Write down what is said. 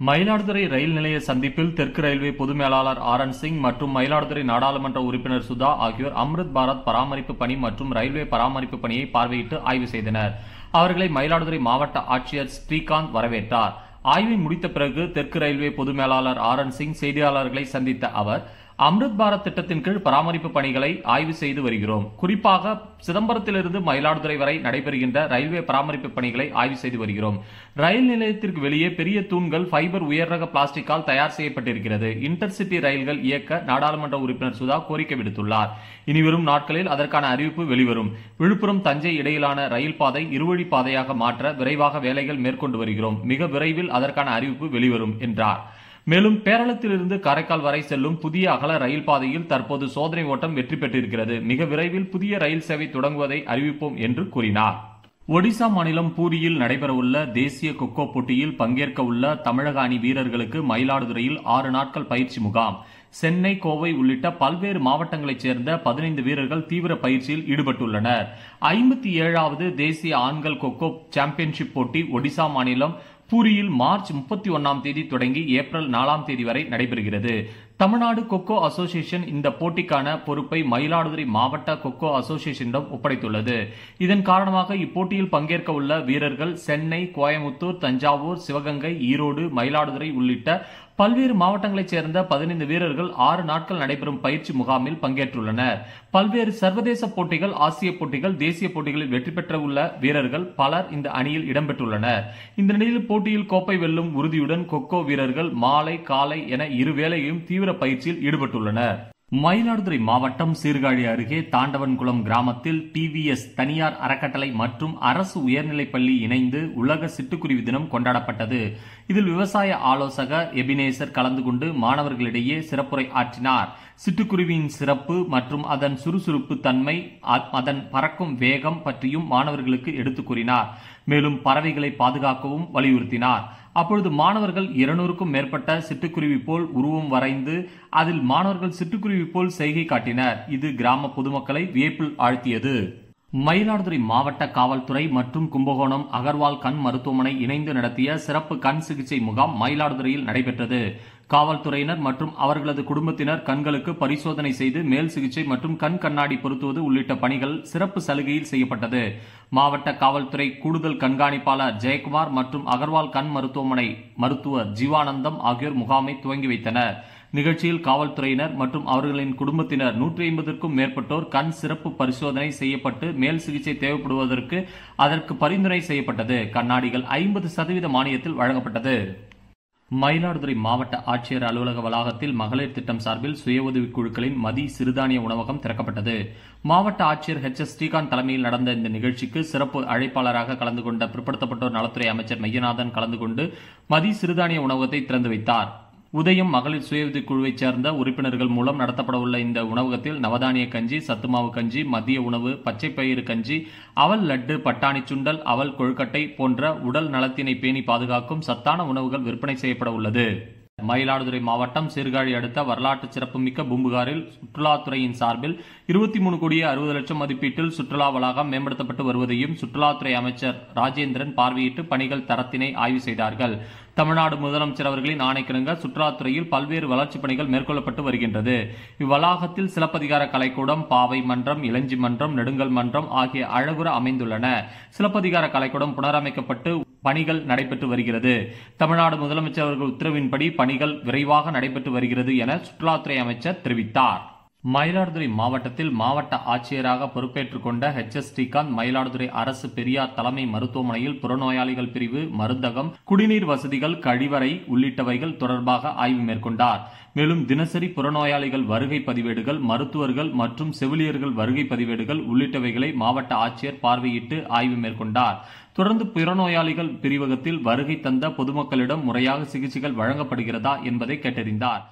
மயிலாடுதுறை ரயில் நிலைய சந்திப்பில் தெற்கு ரயில்வே பொது மேலாளர் ஆர்.என். சிங் மற்றும் மயிலாடுதுறை நாடாளுமன்ற உறுப்பினர் சுதா ஆகியோர் அம்ருத் பாரத் பராமரிப்பு பணி மற்றும் ரயில்வே பராமரிப்பு பணியை பார்வையிட்டு ஆய்வு செய்தனர். அவர்களை மயிலாடுதுறை மாவட்ட ஆட்சியர் ஸ்ரீகாந்த் வரவேற்றார். ஆய்வை முடித்த பிறகு தெற்கு ரயில்வே பொது மேலாளர் ஆர்.என். சிங் செய்தியாளர்களை சந்தித்த அவர், அம்ருத் பாரத் திட்டத்தின் கீழ் பராமரிப்பு பணிகளை ஆய்வு செய்து வருகிறோம். குறிப்பாக சிதம்பரத்திலிருந்து மயிலாடுதுறை வரை நடைபெறுகின்ற ரயில்வே பராமரிப்பு பணிகளை ஆய்வு செய்து வருகிறோம். ரயில் நிலையத்திற்கு வெளியே பெரிய தூண்கள் ஃபைபர் உயர் ரக பிளாஸ்டிக்கால் தயார் செய்யப்பட்டிருக்கிறது. இன்டர்சிட்டி ரயில்கள் இயக்க நாடாளுமன்ற உறுப்பினர் சுதா கோரிக்கை விடுத்துள்ளார். இனிவரும் நாட்களில் அதற்கான அறிவிப்பு வெளிவரும். விழுப்புரம் தஞ்சை இடையிலான ரயில் பாதை இருவழி பாதையாக மாற்ற விரைவாக வேலைகள் மேற்கொண்டு வருகிறோம். மிக விரைவில் அதற்கான அறிவிப்பு வெளிவரும் என்றார். மேலும் பேரளத்திலிருந்து காரைக்கால் வரை செல்லும் புதிய அகல ரயில் பாதையில் தற்போது சோதனை ஓட்டம் வெற்றி பெற்றிருக்கிறது. மிக விரைவில் புதிய ரயில் சேவை தொடங்குவதை அறிவிப்போம் என்று கூறினார். ஒடிசா மாநிலம் பூரியில் நடைபெறவுள்ள தேசிய கொக்கோ போட்டியில் பங்கேற்க உள்ள தமிழக அணி வீரர்களுக்கு மயிலாடுதுறையில் 6 நாட்கள் பயிற்சி முகாம். சென்னை, கோவை உள்ளிட்ட பல்வேறு மாவட்டங்களைச் சேர்ந்த 15 வீரர்கள் தீவிர பயிற்சியில் ஈடுபட்டுள்ளனர். 57வது தேசிய ஆண்கள் கொக்கோ சாம்பியன்ஷிப் போட்டி ஒடிசா மாநிலம் பூரியில் மார்ச் 31ஆம் தேதி தொடங்கி ஏப்ரல் 4ஆம் தேதி வரை நடைபெறுகிறது. தமிழ்நாடு கொக்கோ அசோசியேஷன் இந்த போட்டிக்கான பொறுப்பை மயிலாடுதுறை மாவட்ட கொக்கோ அசோசியேஷனிடம் ஒப்படைத்துள்ளது. இதன் காரணமாக இப்போட்டியில் பங்கேற்க உள்ள வீரர்கள் சென்னை, கோயமுத்தூர், தஞ்சாவூர், சிவகங்கை, ஈரோடு, மயிலாடுதுறை உள்ளிட்ட பல்வேறு மாவட்டங்களைச் சேர்ந்த 15 வீரர்கள் 6 நாட்கள் நடைபெறும் பயிற்சி முகாமில் பங்கேற்றுள்ளனர். பல்வேறு சர்வதேச போட்டிகள், ஆசிய போட்டிகள், தேசிய போட்டிகளில் வெற்றி பெற்ற உள்ள வீரர்கள் பலர் இந்த அணியில் இடம்பெற்றுள்ளனர். இந்த நிலையில் போட்டியில் கோப்பை வெல்லும் உறுதியுடன் கொக்கோ வீரர்கள் மாலை, காலை என இருவேளையும் தீவிர பயிற்சியில் ஈடுபட்டுள்ளனர். மயிலாடுதுறை மாவட்டம் சீர்காழி அருகே தாண்டவன்குளம் கிராமத்தில் டிவிஎஸ் தனியார் அறக்கட்டளை மற்றும் அரசு உயர்நிலைப்பள்ளி இணைந்து உலக சிட்டுக்குருவி தினம் கொண்டாடப்பட்டது. இதில் விவசாய ஆலோசகர் எபினேசர் கலந்து கொண்டு மாணவர்களிடையே சிறப்புரை ஆற்றினார். சிட்டுக்குருவியின் சிறப்பு மற்றும் அதன் சுறுசுறுப்பு தன்மை, அதன் பறக்கும் வேகம் பற்றியும் மாணவர்களுக்கு எடுத்துக் கூறினார். மேலும் பறவைகளை பாதுகாக்கவும் வலியுறுத்தினார். அப்பொழுது மாணவர்கள் 200க்கும் மேற்பட்ட சிட்டுக்குருவி போல் உருவம் வரைந்து அதில் மாணவர்கள் சிட்டுக்குருவி போல் செய்கை காட்டினர். இது கிராம பொதுமக்களை வியப்பில் ஆழ்த்தியது. மயிலாடுதுறை மாவட்ட காவல்துறை மற்றும் கும்பகோணம் அகர்வால் கண் மருத்துவமனை இணைந்து நடத்திய சிறப்பு கண் சிகிச்சை முகாம் மயிலாடுதுறையில் நடைபெற்றது. காவல்துறையினர் மற்றும் அவர்களது குடும்பத்தினர் கண்களுக்கு பரிசோதனை செய்து மேல் சிகிச்சை மற்றும் கண் கண்ணாடி பொருத்துவது உள்ளிட்ட பணிகள் சிறப்பு சலுகையில் செய்யப்பட்டது. மாவட்ட காவல்துறை கூடுதல் கண்காணிப்பாளர் ஜெயக்குமார் மற்றும் அகர்வால் கண் மருத்துவமனை மருத்துவர் ஜீவானந்தம் ஆகியோர் முகாமை துவங்கி வைத்தனர். நிகழ்ச்சியில் காவல்துறையினர் மற்றும் அவர்களின் குடும்பத்தினர் 150க்கும் மேற்பட்டோர் கண் சிறப்பு பரிசோதனை செய்யப்பட்டு மேல் சிகிச்சை தேவைப்படுவதற்கு அதற்கு பரிந்துரை செய்யப்பட்டது. கண்ணாடிகள் 50% மானியத்தில் வழங்கப்பட்டது. மயிலாடுதுறை மாவட்ட ஆட்சியர் அலுவலக வளாகத்தில் மகளிர் திட்டம் சார்பில் சுய உதவிக் குழுக்களின் மதி சிறுதானிய உணவகம் திறக்கப்பட்டது. மாவட்ட ஆட்சியர் H.S. ஸ்ரீகாந்த் தலைமையில் நடந்த இந்த நிகழ்ச்சிக்கு சிறப்பு அழைப்பாளராக கலந்து கொண்ட பிற்படுத்தப்பட்டோர் நலத்துறை அமைச்சர் மையநாதன் கலந்து கொண்டு மதி சிறுதானிய உணவகத்தை திறந்து வைத்தார். உதயம் மகளிர் சுய உதவிக் குழுவைச் சேர்ந்த உறுப்பினர்கள் மூலம் நடத்தப்பட உள்ள இந்த உணவகத்தில் நவதானிய கஞ்சி, சத்துமாவு கஞ்சி, மதிய உணவு, பச்சைப்பயிறு கஞ்சி, அவல் லட்டு, பட்டாணி சுண்டல், அவல் கொழுக்கட்டை போன்ற உடல் நலத்தினை பேணி பாதுகாக்கும் சத்தான உணவுகள் விற்பனை செய்யப்பட உள்ளது. மயிலாடுதுறை மாவட்டம் சீர்காழி அடுத்த வரலாற்று சிறப்புமிக்க பூம்புகாரில் சுற்றுலாத்துறையின் சார்பில் 23,60,00,000 மதிப்பீட்டில் சுற்றுலா வளாகம் மேம்படுத்தப்பட்டு வருவதையும் சுற்றுலாத்துறை அமைச்சர் ராஜேந்திரன் பார்வையிட்டு பணிகள் தரத்தினை ஆய்வு செய்தார்கள். தமிழ்நாடு முதலமைச்சர் அவர்களின் ஆணைக்கிணங்க சுற்றுலாத்துறையில் பல்வேறு வளர்ச்சிப் பணிகள் மேற்கொள்ளப்பட்டு வருகின்றது. இவ்வளாகத்தில் சிலப்பதிகார கலைக்கூடம், பாவை மன்றம், இளஞ்சி மன்றம், நெடுங்கல் மன்றம் ஆகிய அழகுற அமைந்துள்ளன. சிலப்பதிகார கலைக்கூடம் புனரமைக்கப்பட்டு பணிகள் நடைபெற்று வருகிறது. தமிழ்நாடு முதலமைச்சர் அவர்கள் உத்தரவின்படி பணிகள் விரைவாக நடைபெற்று வருகிறது என சுற்றுலாத்துறை அமைச்சர் தெரிவித்தார். மயிலாடுதுறை மாவட்டத்தில் மாவட்ட ஆட்சியராக பொறுப்பேற்றுக் கொண்ட H.S. ஸ்ரீகாந்த் மயிலாடுதுறை அரசு பெரியார் தலைமை மருத்துவமனையில் புறநோயாளிகள் பிரிவு, மருந்தகம், குடிநீர் வசதிகள், கழிவறை உள்ளிட்டவைகள் தொடர்பாக ஆய்வு மேற்கொண்டார். மேலும் தினசரி புறநோயாளிகள் வருகை பதிவேடுகள், மருத்துவர்கள் மற்றும் செவிலியர்கள் வருகை பதிவேடுகள் உள்ளிட்டவைகளை மாவட்ட ஆட்சியர் பார்வையிட்டு ஆய்வு மேற்கொண்டார். தொடர்ந்து புறநோயாளிகள் பிரிவகத்தில் வருகை தந்த பொதுமக்களிடம் முறையாக சிகிச்சைகள் வழங்கப்படுகிறதா என்பதை கேட்டறிந்தார்.